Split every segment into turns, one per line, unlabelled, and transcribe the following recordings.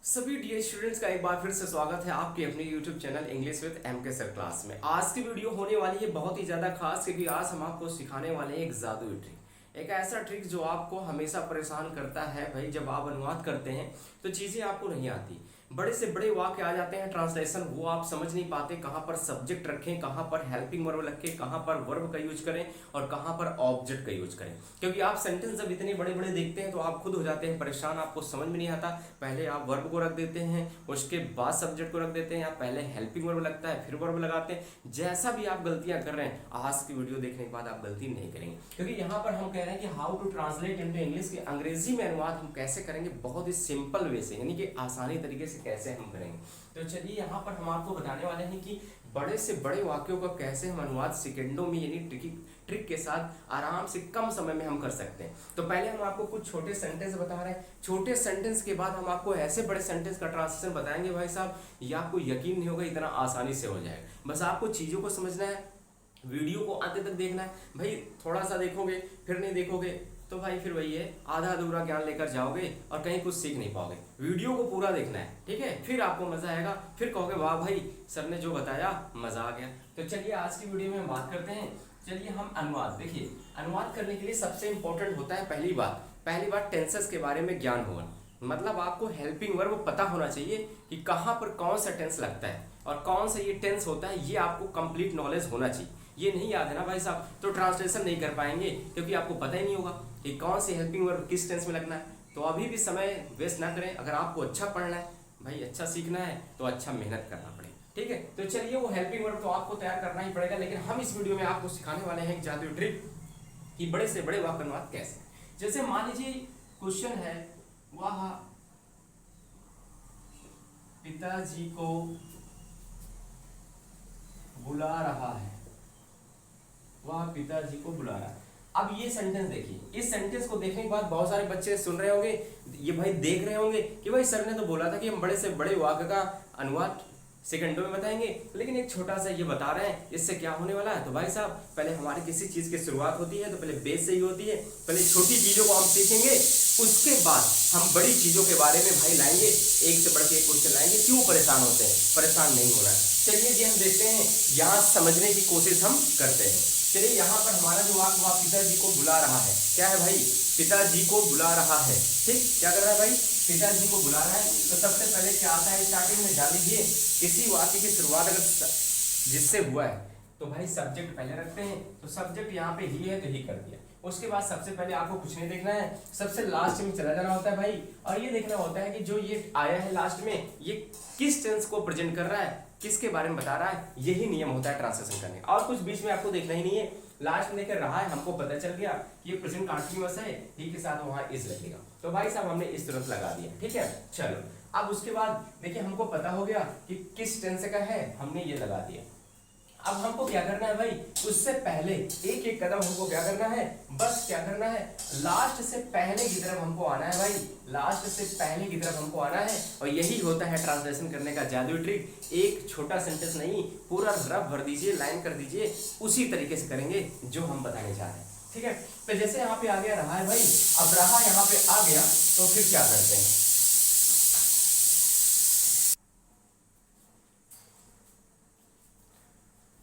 सभी dear students का एक बार फिर से स्वागत है आपके अपने YouTube channel English with MK sir class में। आज की वीडियो होने वाली है बहुत ही ज़्यादा खास, क्योंकि आज हम आपको सिखाने वाले हैं एक जादुई ट्रिक। एक ऐसा ट्रिक जो आपको हमेशा परेशान करता है भाई। जब आप अनुवाद करते हैं तो चीज़ें आपको नहीं आती, बड़े से बड़े वाक्य आ जाते हैं ट्रांसलेशन, वो आप समझ नहीं पाते कहाँ पर सब्जेक्ट रखें, कहाँ पर हेल्पिंग वर्ब रखें, कहाँ पर वर्ब का यूज करें और कहाँ पर ऑब्जेक्ट का यूज करें। क्योंकि आप सेंटेंस जब इतने बड़े बड़े देखते हैं तो आप खुद हो जाते हैं परेशान, आपको समझ में नहीं आता। पहले आप वर्ब को रख देते हैं, उसके बाद सब्जेक्ट को रख देते हैं, या पहले हेल्पिंग वर्ब लगता है फिर वर्ब लगाते हैं। जैसा भी आप गलतियां कर रहे हैं, आज की वीडियो देखने के बाद आप गलती नहीं करेंगे, क्योंकि यहाँ पर हम कह रहे हैं कि how to translate into English के अंग्रेजी में अनुवाद हम कैसे करेंगे, बहुत ही सिंपल वे से, यानी कि आसानी तरीके से कैसे हम करेंगे। तो चलिए यहाँ पर हम आपको बताने वाले हैं कि बड़े से बड़े वाक्यों का कैसे हम अनुवाद सेकंडों में, यानी ट्रिक के साथ आराम से कम समय में हम कर सकते हैं। तो पहले हम आपको कुछ छोटे सेंटेंस बता रहे हैं, छोटे सेंटेंस के बाद हम आपको ऐसे बड़े सेंटेंस का ट्रांसलेशन बताएंगे भाई साहब, ये आपको यकीन नहीं होगा इतना आसानी से हो जाएगा। बस आपको चीज़ों को समझना है, वीडियो को अंत तक देखना है भाई। थोड़ा सा देखोगे फिर नहीं देखोगे तो भाई फिर वही है, आधा अधूरा ज्ञान लेकर जाओगे और कहीं कुछ सीख नहीं पाओगे। वीडियो को पूरा देखना है, ठीक है, फिर आपको मजा आएगा, फिर कहोगे वाह भाई सर ने जो बताया मजा आ गया। तो चलिए आज की वीडियो में हम बात करते हैं। चलिए हम अनुवाद, देखिए अनुवाद करने के लिए सबसे इंपॉर्टेंट होता है पहली बात टेंसेस के बारे में ज्ञान होगा। मतलब आपको हेल्पिंग वर्ब पता होना चाहिए कि कहाँ पर कौन सा टेंस लगता है और कौन सा ये टेंस होता है, ये आपको कंप्लीट नॉलेज होना चाहिए। ये नहीं याद है ना भाई साहब तो ट्रांसलेशन नहीं कर पाएंगे, क्योंकि आपको पता ही नहीं होगा कि कौन सी हेल्पिंग वर्ब किस टेंस में लगना है। तो अभी भी समय वेस्ट ना करें। अगर आपको अच्छा पढ़ना है भाई, अच्छा सीखना है तो अच्छा मेहनत करना पड़ेगा, ठीक है। तो चलिए वो हेल्पिंग वर्ब तो आपको तैयार करना ही पड़ेगा, लेकिन हम इस वीडियो में आपको सिखाने वाले हैं एक जादुई ट्रिक कि बड़े से बड़े वाक्य अनुवाद कैसे। जैसे मान लीजिए क्वेश्चन है, वह पिताजी को बुला रहा है, वह पिताजी को बुला रहा है। अब ये सेंटेंस देखिए, इस सेंटेंस को देखने के बाद बहुत सारे बच्चे सुन रहे होंगे, ये भाई देख रहे होंगे कि भाई सर ने तो बोला था कि हम बड़े से बड़े वाक्य का अनुवाद सेकंडों में बताएंगे, लेकिन एक छोटा सा ये बता रहे हैं, इससे क्या होने वाला है। तो भाई साहब पहले हमारी किसी चीज़ की शुरुआत होती है तो पहले बेस से ही होती है, पहले छोटी चीज़ों को हम सीखेंगे, उसके बाद हम बड़ी चीज़ों के बारे में भाई लाएंगे, एक से बढ़ के एक क्वेश्चन लाएंगे। क्यों परेशान होते हैं, परेशान नहीं होना है। चलिए जी हम देखते हैं, यहाँ समझने की कोशिश हम करते हैं। चलिए यहाँ पर हमारा जो वाक्य हुआ, पिताजी को बुला रहा है, क्या है भाई, पिताजी को बुला रहा है, ठीक, क्या कर रहा है भाई, पिताजी को बुला रहा है। तो सबसे पहले क्या आता है, स्टार्टिंग में जान लीजिए किसी वाक्य की शुरुआत अगर जिससे हुआ है तो भाई सब्जेक्ट पहले रखते हैं, तो सब्जेक्ट यहाँ पे ही है तो ही कर दिया। उसके बाद सबसे पहले आपको कुछ नहीं देखना है, सबसे लास्ट में चला जाना होता है भाई, और ये देखना होता है कि जो ये आया है लास्ट में, ये किस टेंस को प्रेजेंट कर रहा है, किसके बारे में बता रहा है। यही नियम होता है ट्रांसलेशन करने का, और कुछ बीच में आपको देखना ही नहीं है। लास्ट में लेकर रहा है, हमको पता चल गया कि ये प्रेजेंट कंटीन्यूअस है, ही के साथ वहां इज लगेगा, तो भाई साहब हमने इस तुरंत लगा दिया, ठीक है। चलो अब उसके बाद देखिए हमको पता हो गया कि किस टेंस का है, हमने ये लगा दिया। अब हमको क्या करना है भाई, उससे पहले एक एक कदम हमको क्या करना है, बस क्या करना है, लास्ट से पहले की तरफ हमको आना है भाई, लास्ट से पहले की तरफ हमको आना है। और यही होता है ट्रांसलेशन करने का जादुई ट्रिक। एक छोटा सेंटेंस नहीं, पूरा रफ भर दीजिए, लाइन कर दीजिए, उसी तरीके से करेंगे जो हम बताने जा रहे हैं, ठीक है। तो जैसे यहाँ पे आ गया रहा है भाई, अब रहा यहाँ पे आ गया तो फिर क्या करते हैं,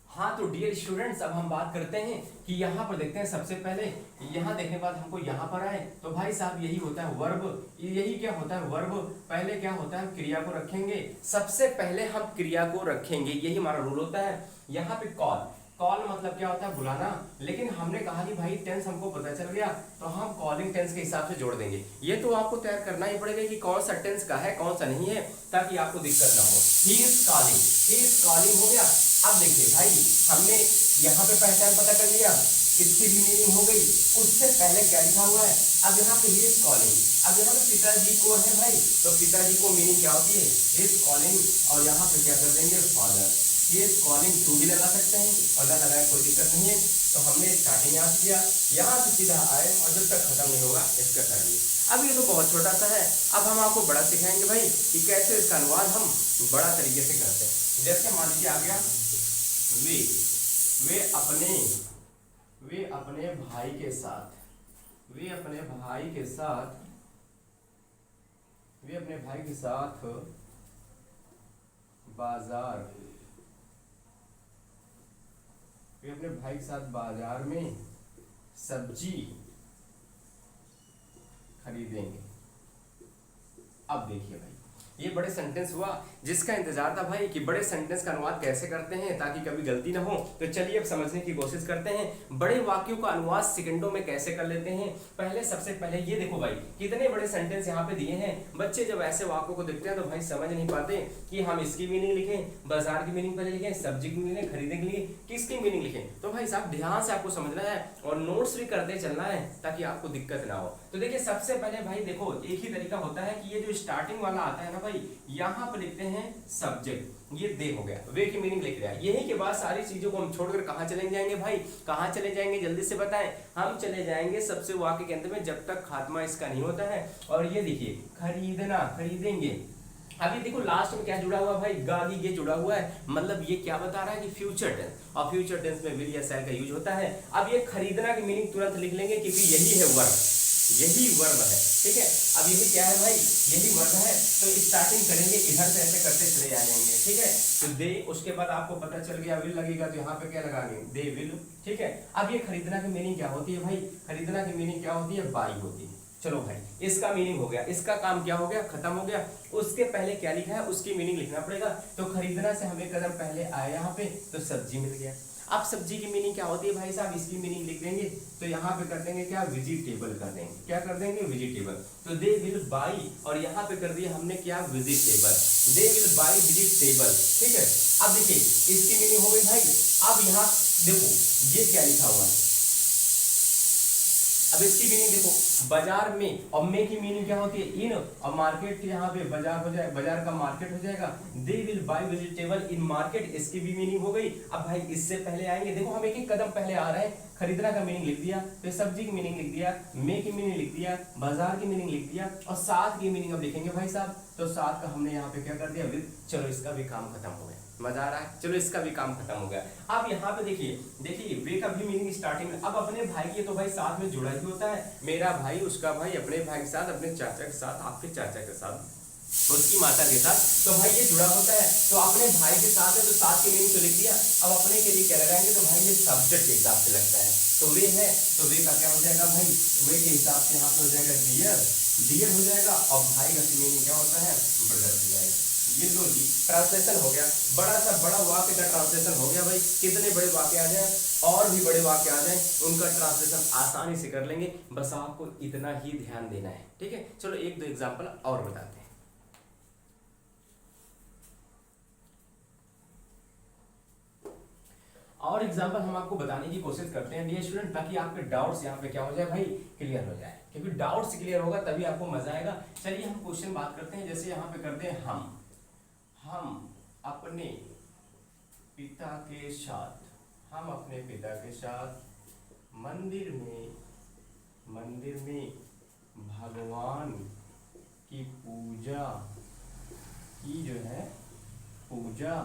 हाँ तो डियर स्टूडेंट्स अब हम बात करते हैं कि यहाँ पर देखते हैं। सबसे पहले यहाँ देखने के बाद हमको यहाँ पर आए तो भाई साहब यही होता है वर्ब, यही क्या होता है वर्ब। पहले क्या होता है, क्रिया को रखेंगे, सबसे पहले हम क्रिया को रखेंगे, यही हमारा रूल होता है। यहाँ पे कॉल, कॉल मतलब क्या होता है, बुलाना, लेकिन हमने कहा कि भाई टेंस हमको पता चल गया तो हम कॉलिंग टेंस के हिसाब से जोड़ देंगे। ये तो आपको तैयार करना ही पड़ेगा कि कौन सा टेंस का है कौन सा नहीं है, ताकि आपको दिक्कत ना हो। ही is calling, he is calling हो गया। अब देखिए भाई हमने यहाँ पे पहचान पता कर लिया, इसकी भी मीनिंग हो गई, उससे पहले क्या लिखा हुआ है, अब यहाँ पे ही इज कॉलिंग। अब यहाँ पे पिताजी को है भाई, तो पिताजी को मीनिंग क्या होती है, ही इज कॉलिंग, और यहाँ पे क्या कर देंगे, father, he is calling to भी लगा सकते हैं और ना लगाए कोई दिक्कत नहीं है। तो हमने स्टार्टिंग यहाँ से किया, यहाँ से सीधा आए और जब तक खत्म नहीं होगा इसका कर लिए। अब ये तो बहुत छोटा सा है, अब हम आपको बड़ा सिखाएंगे भाई कि कैसे इसका अनुवाद हम बड़ा तरीके से करते हैं। जैसे मान लीजिए आ गया, वे वे अपने वे अपने भाई के साथ, वे अपने भाई के साथ वे अपने भाई के साथ बाजार वे अपने भाई के साथ बाजार में सब्जी खरीदेंगे। अब देखिए भाई, ये बड़े सेंटेंस हुआ जिसका इंतजार था भाई कि बड़े सेंटेंस का अनुवाद कैसे करते हैं ताकि कभी गलती ना हो। तो चलिए अब समझने की कोशिश करते हैं बड़े वाक्यों का अनुवाद सेकंडों में कैसे कर लेते हैं। पहले सबसे पहले ये देखो भाई, कितने बड़े सेंटेंस यहाँ पे दिए हैं। बच्चे जब ऐसे वाक्यों को देखते हैं तो भाई समझ नहीं पाते कि हम इसकी मीनिंग लिखें, बाजार की मीनिंग पहले लिखें, सब्जी की मीनिंग, खरीदने के लिए किसकी मीनिंग लिखें। तो भाई साहब ध्यान से आपको समझना है और नोट्स भी करते चलना है ताकि आपको दिक्कत ना हो। तो देखिए सबसे पहले भाई देखो, एक ही तरीका होता है कि ये जो स्टार्टिंग वाला आता है ना भाई, यहाँ पर लिखते हैं सब्जेक्ट, ये दे हो गया, वे की मीनिंग लिख रहा है। यही के बाद सारी चीजों को हम छोड़कर कहाँ चले जाएंगे भाई, कहाँ चले जाएंगे जल्दी से बताएं। हम चले जाएंगे सबसे वाक्य के अंत में जब तक खात्मा इसका नहीं होता है। और ये देखिए खरीदना, खरीदेंगे। अभी देखो लास्ट में क्या जुड़ा हुआ भाई, गागी ये जुड़ा हुआ है, मतलब ये क्या बता रहा है कि फ्यूचर टेंस, और फ्यूचर टेंस में विल या शैल का यूज होता है। अब ये खरीदना की मीनिंग तुरंत लिख लेंगे क्योंकि यही है वर्ब, यही वर्ब है, ठीक है। अब यही क्या है भाई, यही वर्ब है। तो स्टार्टिंग करेंगे इधर से ऐसे करते चले जाएंगे, ठीक है। तो दे, उसके बाद आपको पता चल गया विल लगेगा तो यहाँ पे क्या लगाएंगे, दे विल, ठीक है। अब ये खरीदना की मीनिंग क्या होती है भाई, खरीदना की मीनिंग क्या होती है, बाई होती है। चलो भाई इसका मीनिंग हो गया, इसका काम क्या हो गया, खत्म हो गया। उसके पहले क्या लिखा है उसकी मीनिंग लिखना पड़ेगा। तो खरीदना से हमें कदम पहले आया यहाँ पे, तो सब्जी मिल गया। अब सब्जी की मीनिंग क्या होती है भाई साहब, इसकी मीनिंग लिख देंगे। तो यहाँ पे कर देंगे क्या, वेजिटेबल कर देंगे, क्या कर देंगे, वेजिटेबल। तो दे विल बाई, और यहाँ पे कर दिया हमने क्या, vegetable, they will by vegetable, ठीक है। अब देखिए इसकी मीनिंग हो गई भाई। अब यहाँ देखो ये क्या लिखा हुआ है, अब इसकी मीनिंग देखो, बाजार में, और में की मीनिंग क्या होती है, इन, और मार्केट यहाँ पे बाजार हो जाए, बाजार का मार्केट हो जाएगा। They will buy vegetable in market, इसकी भी मीनिंग हो गई। अब भाई इससे पहले आएंगे, देखो हम एक एक कदम पहले आ रहे हैं। खरीदना का मीनिंग लिख दिया, फिर सब्जी की मीनिंग लिख दिया, में की मीनिंग लिख दिया, बाजार की मीनिंग लिख दिया, और साथ की मीनिंग अब लिखेंगे भाई साहब। तो साथ का हमने यहाँ पे क्या कर दिया, विद। चलो इसका भी काम खत्म हो गया, मजा आ रहा है, चलो इसका भी काम खत्म हो गया। अब यहाँ पे देखिए, देखिए वे का भी मीनिंग स्टार्टिंग में, अब अपने भाई के तो भाई साथ में जुड़ा ही होता है, मेरा भाई, उसका भाई, अपने भाई के साथ, अपने चाचा के साथ, आपके चाचा के साथ, उसकी माता के साथ, तो भाई ये जुड़ा होता है। तो अपने भाई के साथ है तो साथ की मीनिंग तो लिख दिया। अब अपने के लिए क्या लगाएंगे, तो भाई ये सब्जेक्ट के हिसाब से लगता है, तो वे है, तो वे का क्या हो जाएगा भाई, वे के हिसाब से यहाँ पे हो जाएगा डियर, डियर हो जाएगा। और भाई का मीनिंग क्या होता है, ब्रदर हो जाएगा। ये लो जी ट्रांसलेशन हो गया, बड़ा सा बड़ा वाक्य का ट्रांसलेशन हो गया भाई। कितने बड़े वाक्य आ जाए और भी बड़े वाक्य आ जाए, उनका ट्रांसलेशन आसानी से कर लेंगे, बस आपको इतना ही ध्यान देना है, ठीक है। चलो एक दो एग्जांपल और बताते हैं। और एग्जांपल हम आपको बताने की कोशिश करते हैं डियर स्टूडेंट, ताकि आपके डाउट्स यहाँ पे क्या हो जाए भाई, क्लियर हो जाए, क्योंकि डाउट्स क्लियर होगा तभी आपको मजा आएगा। चलिए हम क्वेश्चन बात करते हैं, जैसे यहाँ पे करते हैं हम अपने पिता के साथ, हम अपने पिता के साथ मंदिर में भगवान की पूजा की जो है पूजा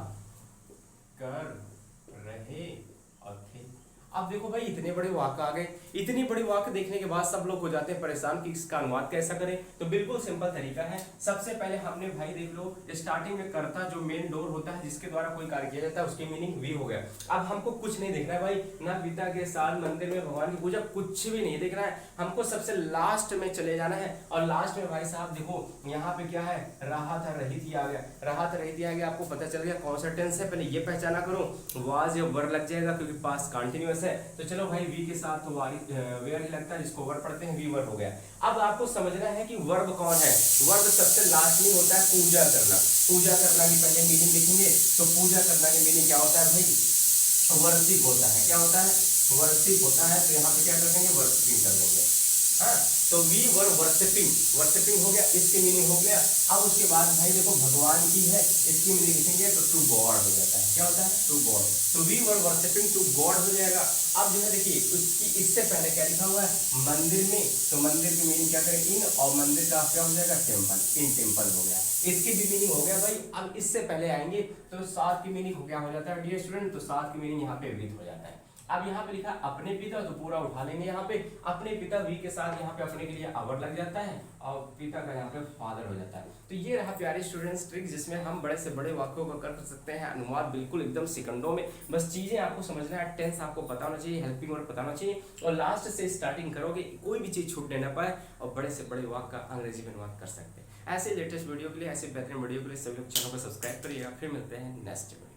कर रहे थे। अब देखो भाई इतने बड़े वाक्य आ गए, इतनी बड़ी वाक्य देखने के बाद सब लोग हो जाते हैं परेशान कि इसका अनुवाद कैसा करें। तो बिल्कुल सिंपल तरीका है। सबसे पहले हमने भाई देख लो, स्टार्टिंग में कर्ता जो मेन डोर होता है जिसके द्वारा कोई कार्य किया जाता है, उसकी मीनिंग वी हो गया। अब हमको कुछ नहीं देखना है भाई, ना पिता के साथ मंदिर में भगवान की पूजा, कुछ भी नहीं देखना है हमको, सबसे लास्ट में चले जाना है। और लास्ट में भाई साहब देखो यहाँ पे क्या है, रहा था रही थी आ गया, रहा था रही थी आ गया। आपको पता चल गया कौन सा टेंस है, पहले ये पहचाना करो, वाज या वर लग जाएगा क्योंकि पास्ट कंटिन्यूअस है। तो चलो भाई वी के साथ तो वेयर ही लगता है, जिसको वर्ब पढ़ते हैं वी वर्ब हो गया। अब आपको समझना है कि वर्ब कौन है, वर्ब सबसे लास्ट में होता है पूजा करना। पूजा करना की पहले मीनिंग लिखेंगे, तो पूजा करना की मीनिंग क्या होता है भाई, वर्शिप होता है। क्या होता है, वर्शिप होता है। तो यहाँ पे क्या कर देंगे, वर्शिपिंग कर देंगे। हाँ, तो वी वर वर्शिपिंग, वर्शिपिंग हो गया, इसकी मीनिंग हो गया। अब उसके बाद भाई देखो भगवान की है, इसकी मीनिंग लिखेंगे तो टू गॉड हो जाता है। क्या होता है, टू गॉड। तो we were worshipping to god हो जाएगा। अब जो है देखिए उसकी इससे पहले क्या लिखा हुआ है, मंदिर में, तो मंदिर की मीनिंग क्या करें, इन, और मंदिर का क्या हो जाएगा, टेम्पल, इन टेम्पल हो गया। इसकी भी मीनिंग हो गया भाई। अब इससे पहले आएंगे तो साथ की मीनिंग क्या हो जाता है डियर स्टूडेंट, तो साथ की मीनिंग यहाँ पे विद हो जाता है। अब यहाँ पे लिखा अपने पिता, तो पूरा उठा लेंगे यहाँ पे अपने पिता, वी के साथ यहाँ पे अपने के लिए अवर लग जाता है और पिता का यहाँ पे फादर हो जाता है। तो ये रहा प्यारे स्टूडेंट्स ट्रिक, जिसमें हम बड़े से बड़े वाक्यों को कर सकते हैं अनुवाद बिल्कुल एकदम सेकंडों में। बस चीजें आपको समझना है, टेंस आपको पता होना चाहिए, हेल्पिंग वर्ब पता होना चाहिए, और लास्ट से स्टार्टिंग करोगे कोई भी चीज छूटने ना पाए और बड़े से बड़े वाक्य का अंग्रेजी में अनुवाद कर सकते हैं। ऐसे लेटेस्ट वीडियो के लिए, ऐसे बेहतरीन वीडियो के लिए सभी लोग चैनल को सब्सक्राइब करिएगा। फिर मिलते हैं नेक्स्ट वीडियो।